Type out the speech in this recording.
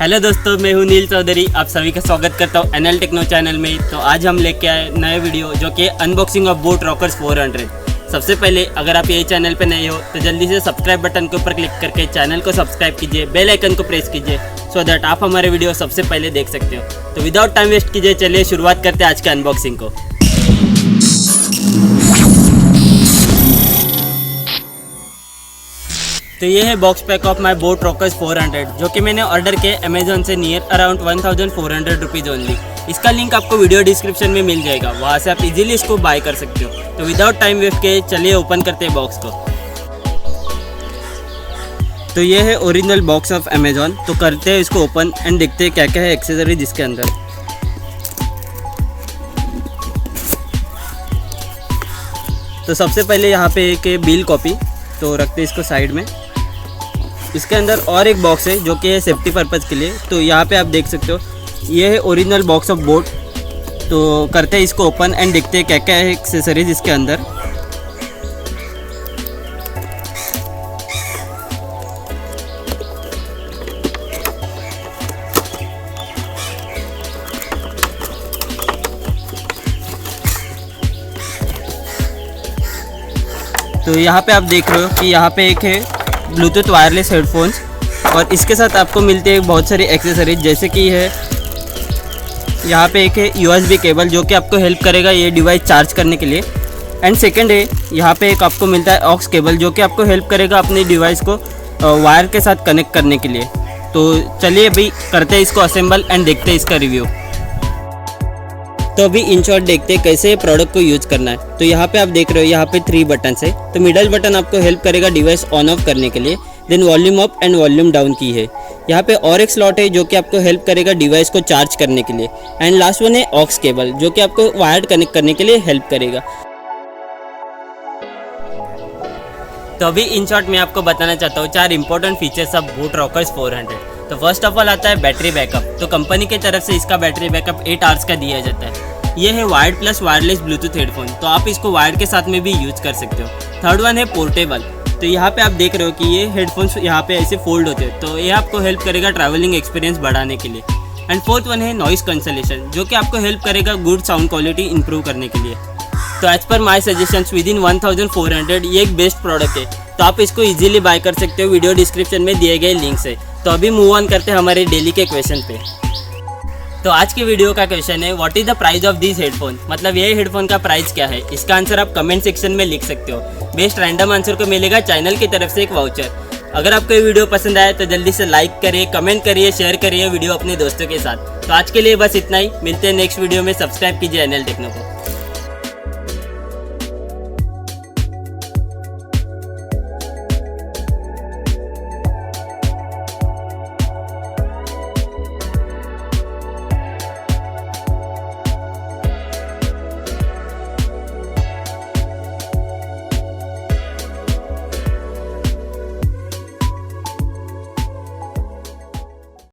Hello दोस्तों, मैं हूं नील चौधरी। आप सभी का स्वागत करता हूं एनएल टेक्नो चैनल में। तो आज हम लेके आए नए वीडियो जो कि अनबॉक्सिंग ऑफ बोट रॉकर्स 400। सबसे पहले अगर आप ये चैनल पे नए हो तो जल्दी से सब्सक्राइब बटन के ऊपर क्लिक करके चैनल को सब्सक्राइब कीजिए, बेल आइकन को प्रेस कीजिए सो दैट आप हमारे वीडियो सबसे पहले देख सकते हो। तो विदाउट टाइम वेस्ट कीजिए, चलिए शुरुआत करते हैं आज के अनबॉक्सिंग को। तो ये है box pack of my boAt Rockers 400 जो कि मैंने ऑर्डर किया अमेजोन से नियर अराउंड 1400 रुपीज़ ओनली। इसका लिंक आपको वीडियो डिस्क्रिप्शन में मिल जाएगा, वहाँ से आप इजीली इसको बाय कर सकते हो। तो विदाउट टाइम वेस्ट के चलिए ओपन करते हैं बॉक्स को। तो ये है ओरिजिनल बॉक्स ऑफ अमेजोन। तो करते हैं इसको ओपन एंड देखते हैं क्या क्या है एक्सेसरीज इसके अंदर। तो सबसे पहले यहाँ पे एक बिल कॉपी, तो रखते हैं इसको साइड में। इसके अंदर और एक बॉक्स है जो कि है सेफ्टी पर्पज़ के लिए। तो यहाँ पे आप देख सकते हो ये है ओरिजिनल बॉक्स ऑफ बोट। तो करते हैं इसको ओपन एंड देखते हैं क्या क्या है एक्सेसरीज इसके अंदर। तो यहाँ पे आप देख रहे हो कि यहाँ पे एक है ब्लूटूथ वायरलेस हेडफोन्स और इसके साथ आपको मिलते हैं बहुत सारी एक्सेसरीज, जैसे कि है यहाँ पे एक है USB केबल जो कि आपको हेल्प करेगा ये डिवाइस चार्ज करने के लिए। एंड सेकंड है यहाँ पे एक आपको मिलता है ऑक्स केबल जो कि आपको हेल्प करेगा अपने डिवाइस को वायर के साथ कनेक्ट करने के लिए। तो चलिए अभी करते हैं इसको असेंबल एंड देखते हैं इसका रिव्यू। तो अभी इन शॉर्ट देखते हैं कैसे प्रोडक्ट को यूज करना है। तो यहाँ पे आप देख रहे हो यहाँ पे 3 बटन है। तो मिडल बटन आपको हेल्प करेगा डिवाइस ऑन ऑफ करने के लिए। Then volume up and volume down की है। यहाँ पे और एक स्लॉट है जो कि आपको हेल्प करेगा डिवाइस को चार्ज करने के लिए। एंड लास्ट वन है ऑक्स केबल जो कि आपको वायर कनेक्ट करने के लिए हेल्प करेगा। तो अभी इन शॉर्ट मैं आपको बताना चाहता हूँ 4 important features of boAt Rockers 400। तो फर्स्ट ऑफ ऑल आता है बैटरी बैकअप। तो कंपनी की तरफ से इसका बैटरी बैकअप 8 आवर्स का दिया जाता है। ये है wired plus wireless Bluetooth headphone, तो आप इसको वायर्ड के साथ में भी यूज कर सकते हो। थर्ड वन है पोर्टेबल। तो यहाँ पे आप देख रहे हो कि ये हेडफोन्स यहाँ पे ऐसे फोल्ड होते हैं, तो ये आपको हेल्प करेगा ट्रैवलिंग एक्सपीरियंस बढ़ाने के लिए। एंड फोर्थ वन है नॉइस कैंसलेशन जो कि आपको हेल्प करेगा गुड साउंड क्वालिटी इंप्रूव करने के लिए। तो as per my suggestions with in 1400 ये एक बेस्ट प्रोडक्ट है, तो आप इसको इजीली बाय कर सकते हो वीडियो डिस्क्रिप्शन में दिए गए लिंक से। तो अभी मूव ऑन करते हैं हमारे डेली के क्वेश्चन पे। तो आज के वीडियो का क्वेश्चन है what is the price of this headphone, मतलब ये हेडफोन का प्राइस क्या है। इसका आंसर आप कमेंट सेक्शन में लिख सकते हो। बेस्ट रैंडम आंसर को मिलेगा चैनल की तरफ से एक वाउचर। अगर आपको ये वीडियो पसंद आया तो जल्दी से लाइक करिए, कमेंट करिए, शेयर करिए वीडियो अपने दोस्तों के साथ। तो आज के लिए बस इतना ही, मिलते हैं नेक्स्ट वीडियो में। सब्सक्राइब कीजिए एनएल टेक्नो को।